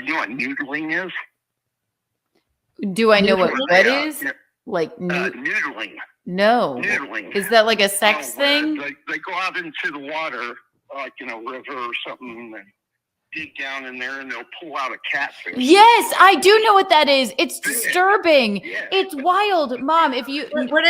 you know what noodling is? Do I know what that is? Yeah. Like noodling. No. Noodling. Is that like a sex thing? They go out into the water, like in a river or something, and dig down in there, and they'll pull out a catfish. Yes, I do know what that is. It's disturbing. Yeah. It's wild, Mom. If you what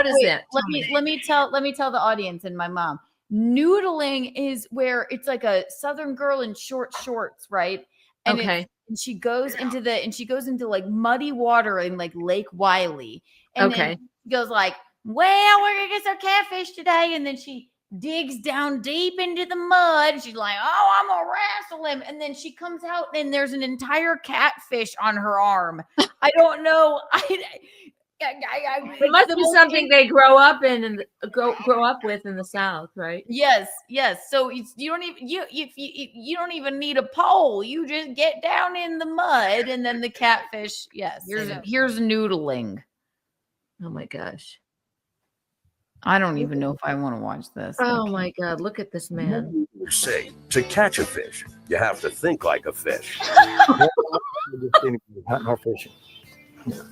is that? Let me tell the audience and my mom. Noodling is where it's like a Southern girl in short shorts, right? And okay. And she goes into like muddy water in like Lake Wiley. And then she goes like, well, we're gonna get some catfish today. And then she digs down deep into the mud. She's like, oh, I'm gonna wrestle him. And then she comes out and there's an entire catfish on her arm. I don't know. It must be something they grow up in and grow up with in the South, right? Yes. So you don't even need a pole. You just get down in the mud, and then the catfish. Yes, here's noodling. Oh my gosh, I don't even know if I want to watch this. Oh my God, look at this man. Say, to catch a fish, you have to think like a fish. Hunting or fishing.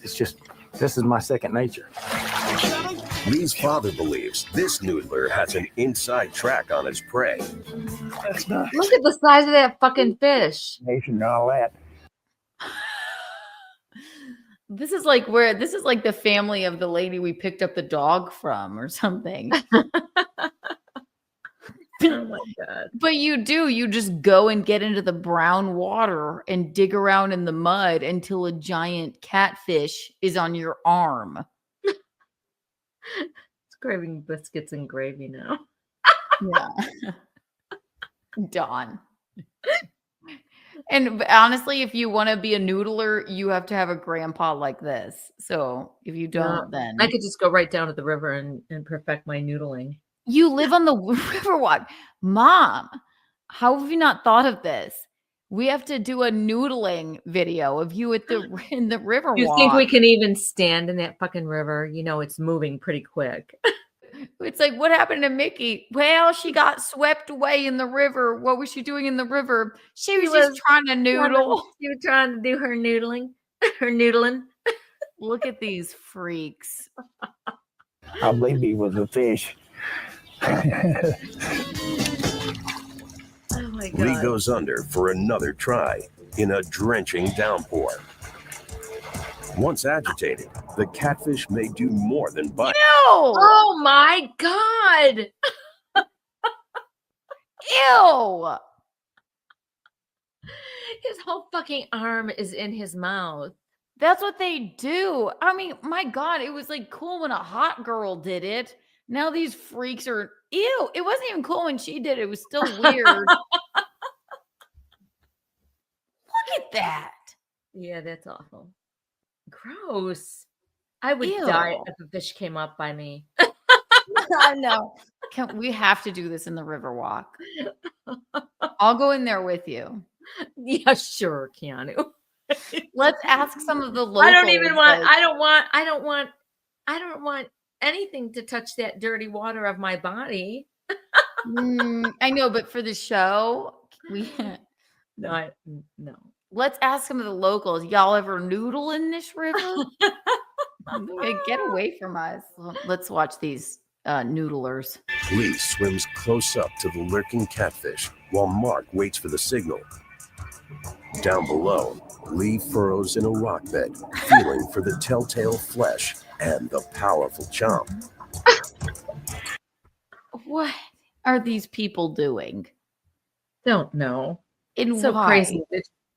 It's just, this is my second nature. Lee's father believes this noodler has an inside track on his prey. That's not. Look at the size of that fucking fish. Nation and all that. This is like the family of the lady we picked up the dog from or something. Oh my God. But you just go and get into the brown water and dig around in the mud until a giant catfish is on your arm. It's craving biscuits and gravy now. Yeah. Dawn. And honestly, if you want to be a noodler, you have to have a grandpa like this. So if you don't, then I could just go right down to the river and perfect my noodling. You live on the Riverwalk. Mom, how have you not thought of this? We have to do a noodling video of you at in the Riverwalk. You think we can even stand in that fucking river? You know, it's moving pretty quick. It's like, what happened to Mickey? Well, she got swept away in the river. What was she doing in the river? She was just trying to noodle. She was trying to do her noodling. Her noodling. Look at these freaks. I believe he was a fish. Oh my God. Lee goes under for another try in a drenching downpour. Once agitated, the catfish may do more than bite. Ew! Oh my God! Ew! His whole fucking arm is in his mouth. That's what they do. I mean, my God, it was like cool when a hot girl did it. Now these freaks are ew. It wasn't even cool when she did it. It was still weird. Look at that. Yeah, that's awful. Gross. I would die if a fish came up by me. I know. We have to do this in the Riverwalk. I'll go in there with you. Yeah, sure, Keanu. Let's ask some of the locals. I don't want anything to touch that dirty water of my body. I know, but for the show, no. Let's ask some of the locals. Y'all ever noodle in this river? Get away from us. Let's watch these noodlers. Lee swims close up to the lurking catfish while Mark waits for the signal. Down below, Lee furrows in a rock bed, feeling for the telltale flesh and the powerful chomp. What are these people doing? Don't know. It's so crazy.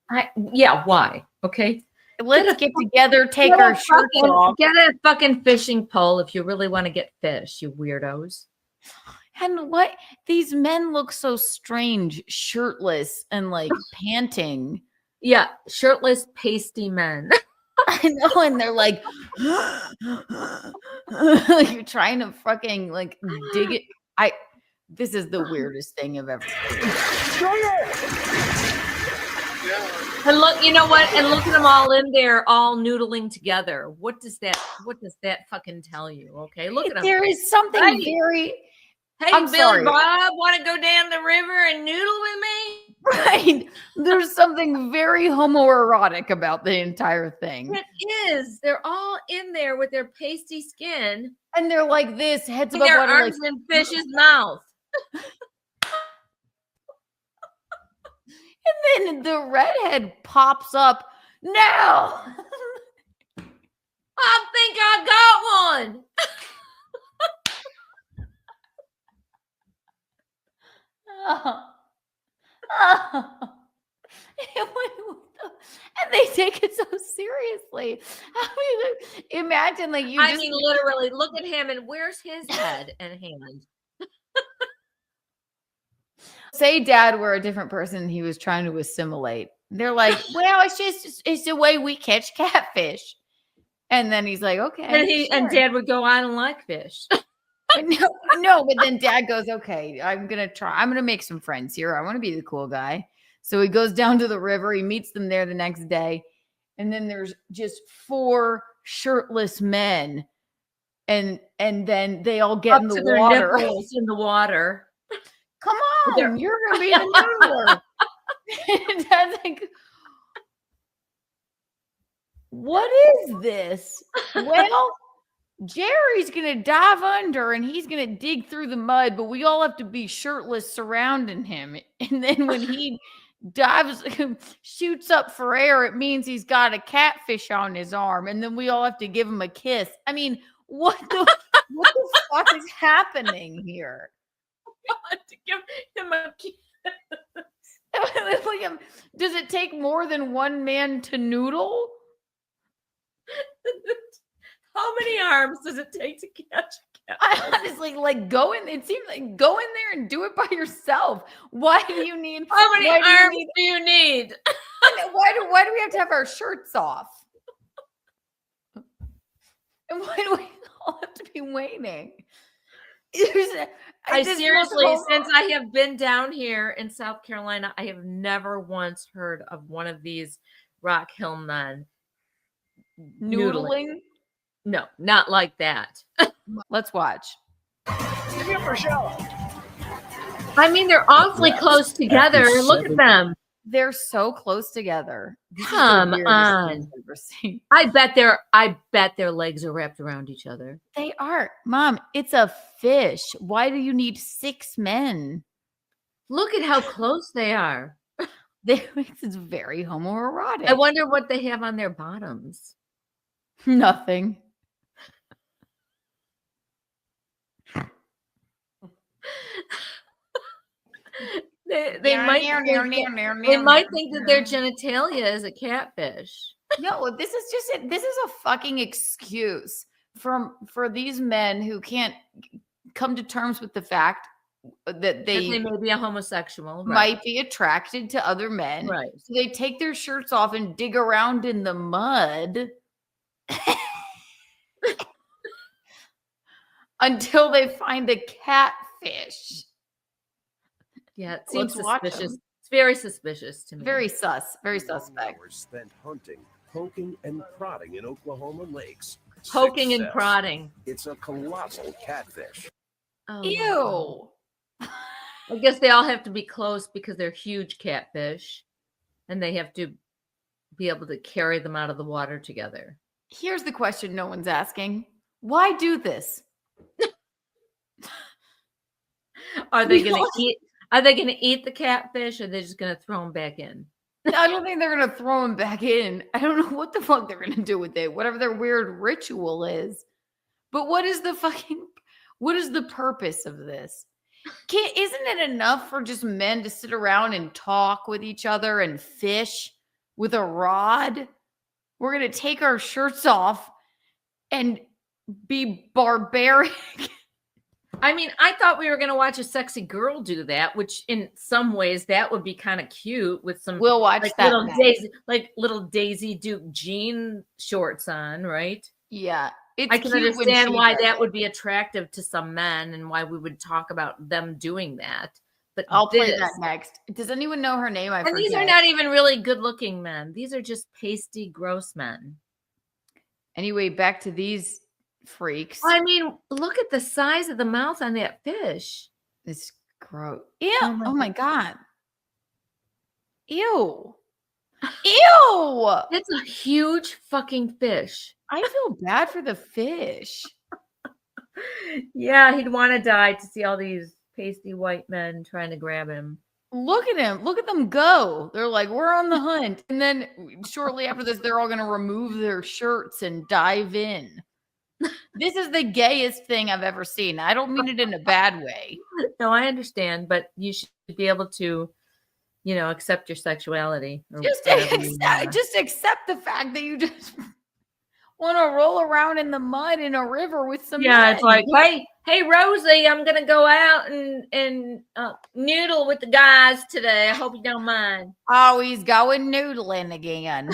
Why? Okay. Let's get together, take our shirts off. Get a fucking fishing pole if you really want to get fish, you weirdos. And what? These men look so strange, shirtless and like panting. Yeah, shirtless, pasty men. I know, and they're like, you're trying to fucking like dig it. This is the weirdest thing I've ever seen. And look, you know what? And look at them all in there, all noodling together. What does that fucking tell you? Okay, look at them. There is something very. Hey, I'm Bill sorry. and Bob, want to go down the river and noodle with me? Right. There's something very homoerotic about the entire thing. It is. They're all in there with their pasty skin. And they're like this, heads And above their water. arms in fish's mouth. And then the redhead pops up. No. I think I got one. Oh. Oh. And they take it so seriously. I mean, imagine like you I just mean, literally, look at him and where's his head and hand? say dad were a different person he was trying to assimilate. They're like, well, it's the way we catch catfish. And then he's like, okay. And dad would go, I don't like fish. No, but then dad goes, okay, I'm going to make some friends here. I want to be the cool guy. So he goes down to the river. He meets them there the next day. And then there's just 4 shirtless men. And then they all get in the water. In the water. Come on, you're going to be the noodler. And dad's like, what is this? Well, Jerry's going to dive under and he's going to dig through the mud, but we all have to be shirtless surrounding him. And then when he dives, shoots up for air, it means he's got a catfish on his arm. And then we all have to give him a kiss. I mean, what the fuck is happening here? To give him a kiss. Does it take more than one man to noodle? How many arms does it take to catch a cat? I honestly it seems like go in there and do it by yourself. Why do you need How many arms do you need? Why do we have to have our shirts off? And why do we all have to be waiting? I seriously, since I have been down here in South Carolina, I have never once heard of one of these Rock Hill men noodling. No, not like that. Let's watch. I mean, they're awfully close together. Look at them. They're so close together. Come on. I bet their legs are wrapped around each other. They are. Mom, it's a fish. Why do you need 6 men? Look at how close they are. It's very homoerotic. I wonder what they have on their bottoms. Nothing. They might think that their genitalia is a catfish. No, this is a fucking excuse for these men who can't come to terms with the fact that they may be a homosexual, might be attracted to other men. Right. So they take their shirts off and dig around in the mud until they find a catfish. Yeah, it seems Let's suspicious. It's very suspicious to me. Very sus. Very suspect. Hours spent hunting, poking, and prodding in Oklahoma lakes. Poking and Success. prodding. It's a colossal catfish. Oh, Ew. I guess they all have to be close because they're huge catfish, and they have to be able to carry them out of the water together. Here's the question no one's asking. Why do this? Are they going to eat? Are they going to eat the catfish, or are they just going to throw them back in? I don't think they're going to throw them back in. I don't know what the fuck they're going to do with it. Whatever their weird ritual is. But what is the purpose of this? Isn't it enough for just men to sit around and talk with each other and fish with a rod? We're going to take our shirts off and be barbaric. I mean, I thought we were going to watch a sexy girl do that, which in some ways that would be kind of cute with some. We'll watch that. Little Daisy Duke jean shorts on, right? Yeah. I can understand why that would be attractive to some men and why we would talk about them doing that. But I'll play that next. Does anyone know her name? And these are not even really good looking men. These are just pasty, gross men. Anyway, back to these freaks. I mean, look at the size of the mouth on that fish. It's gross. Ew. Oh my God. Ew. Ew. It's a huge fucking fish. I feel bad for the fish. Yeah, he'd want to die to see all these pasty white men trying to grab him. Look at him. Look at them go. They're like, we're on the hunt. And then shortly after this, they're all going to remove their shirts and dive in. This is the gayest thing I've ever seen. I don't mean it in a bad way. No, I understand, but you should be able to, accept your sexuality. Just accept the fact that you just want to roll around in the mud in a river with some men. It's like, hey, Rosie, I'm gonna go out and noodle with the guys today. I hope you don't mind. Oh, he's going noodling again.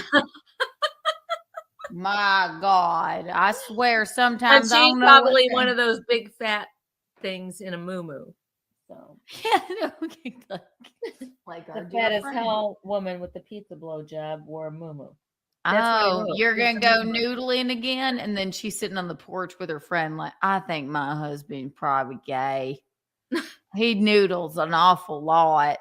My God, I swear sometimes And she's probably one of those big fat things in a muumuu. So yeah, like the fattest hell woman with the pizza blow job wore a muumuu. Oh, you're going to go noodling again? And then she's sitting on the porch with her friend like, I think my husband probably gay. He noodles an awful lot.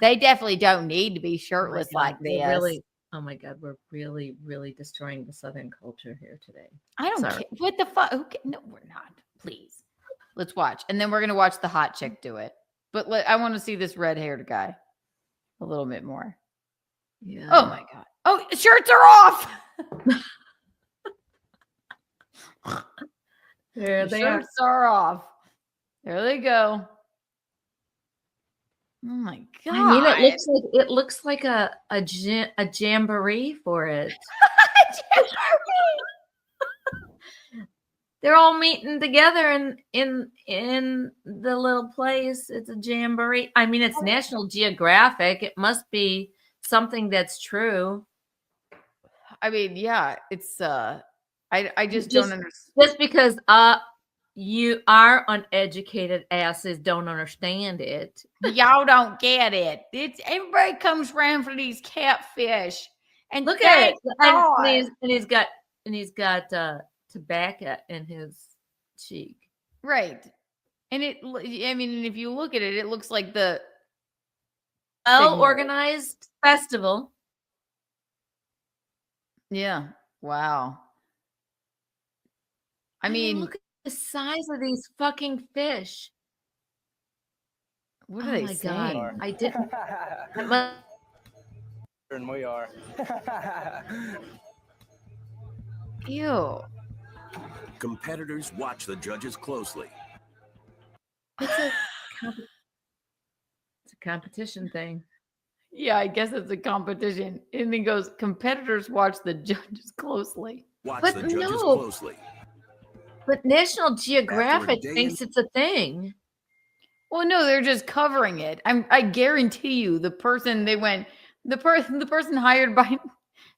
They definitely don't need to be shirtless like this. Really, oh my God, we're really, really destroying the Southern culture here today. I don't care. What the fuck? Okay. No, we're not. Please. Let's watch. And then we're going to watch the hot chick do it. But I want to see this red-haired guy a little bit more. Yeah. Oh my God. Oh, shirts are off. There they shirts are off. There they go. Oh my God. I mean, it looks like a jamboree for it. They're all meeting together in the little place. It's a jamboree. I mean, it's National Geographic. It must be something that's true. I mean, yeah, it's I just don't understand. Just because you are uneducated asses don't understand it. Y'all don't get it. It's everybody comes around for these catfish. And look at it. And he's got tobacco in his cheek. Right. And if you look at it, it looks like the well-organized festival. Yeah. Wow. I mean, look at the size of these fucking fish. What are they saying? God. I didn't. And we are. Ew. Competitors watch the judges closely. It's a competition thing. Yeah, I guess it's a competition. And he goes, competitors watch the judges closely. Watch the judges closely. But National Geographic thinks it's a thing. Well, no, they're just covering it. I guarantee you the person hired by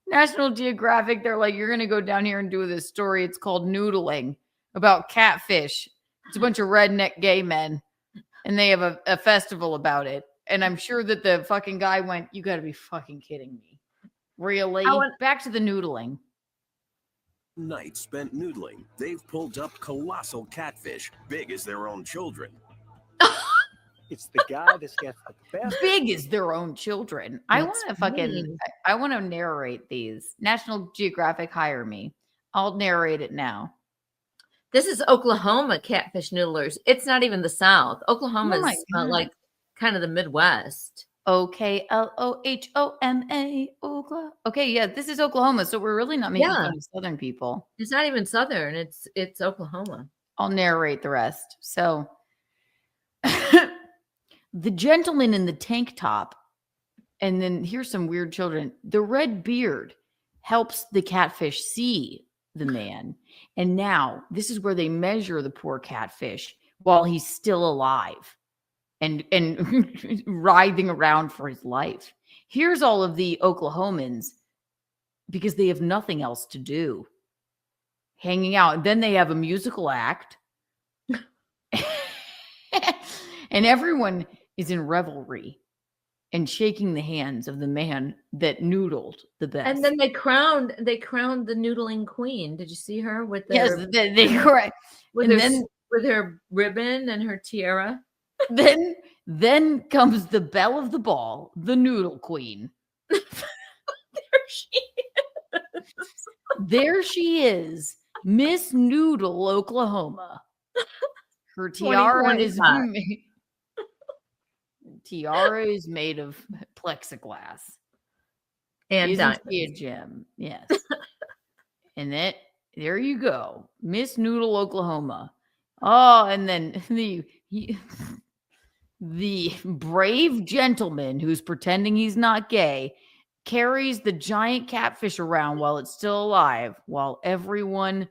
National Geographic, they're like, you're going to go down here and do this story. It's called Noodling about catfish. It's a bunch of redneck gay men. And they have a festival about it. And I'm sure that the fucking guy went, you got to be fucking kidding me. Really? Back to the noodling. Night spent noodling. They've pulled up colossal catfish, big as their own children. It's the guy that's got the best. Big as their own children. I want to narrate these. National Geographic, hire me. I'll narrate it now. This is Oklahoma catfish noodlers. It's not even the South. Oklahoma is like kind of the Midwest. Oklohoma. Oklahoma. Okay, yeah, this is Oklahoma, so we're really not making fun of Southern people. It's not even Southern. It's Oklahoma. I'll narrate the rest. So, the gentleman in the tank top, and then here's some weird children. The red beard helps the catfish see the man, and now this is where they measure the poor catfish while he's still alive. And writhing around for his life. Here's all of the Oklahomans because they have nothing else to do. Hanging out. Then they have a musical act. And everyone is in revelry. and shaking the hands of the man that noodled the best. And then they crowned the noodling queen. Did you see her with yes, their they correct. with And her then with her ribbon and her tiara? then comes the belle of the ball, the noodle queen. There she is, Miss Noodle, Oklahoma. Her tiara is made of plexiglass. And Isn't diamonds. she a gem? Yes. And there you go, Miss Noodle, Oklahoma. Oh, and then the brave gentleman who's pretending he's not gay carries the giant catfish around while it's still alive, while everyone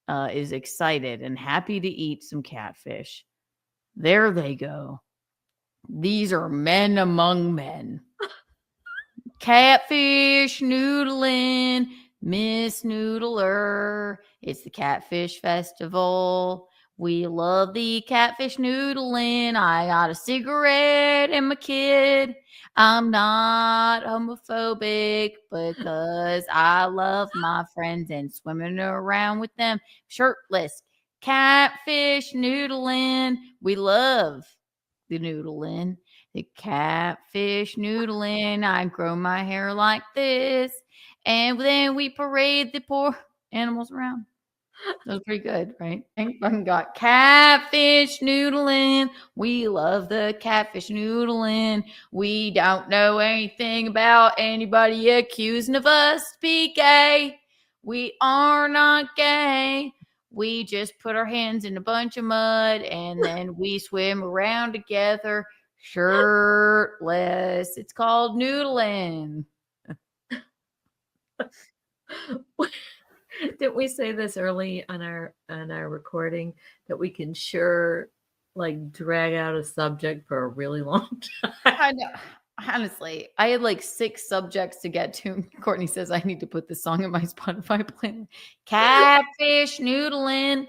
is excited and happy to eat some catfish. There they go. These are men among men. Catfish noodling, Miss Noodler. It's the Catfish Festival. We love the catfish noodling. I got a cigarette and my kid. I'm not homophobic because I love my friends and swimming around with them shirtless. Catfish noodling. We love the noodling. The catfish noodling. I grow my hair like this. And then we parade the poor animals around. That was pretty good, right? I got catfish noodling. We love the catfish noodling. We don't know anything about anybody accusing of us to be gay. We are not gay. We just put our hands in a bunch of mud and then we swim around together shirtless. It's called noodling. Didn't we say this early on our recording that we can sure like drag out a subject for a really long time? I know. Honestly, I had like 6 subjects to get to. Courtney says I need to put this song in my Spotify playlist. Catfish noodling.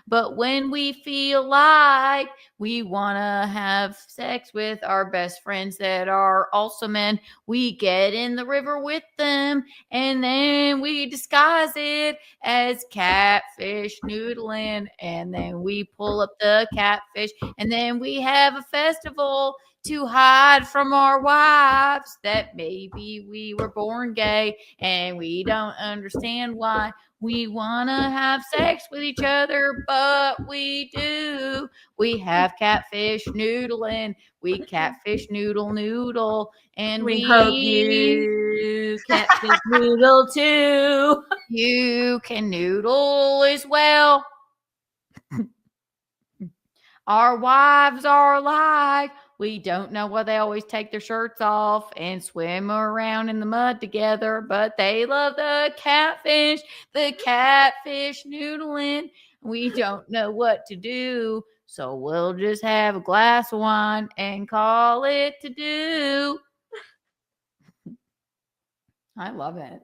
But when we feel like we want to have sex with our best friends that are also men, we get in the river with them and then we disguise it as catfish noodling. And then we pull up the catfish and then we have a festival to hide from our wives that maybe we were born gay and we don't understand why we want to have sex with each other, but we do. We have catfish noodling. We catfish noodle, and we hope you catfish noodle too. You can noodle as well. Our wives are like, we don't know why they always take their shirts off and swim around in the mud together, but they love the catfish noodling. We don't know what to do, so we'll just have a glass of wine and call it to do. I love it.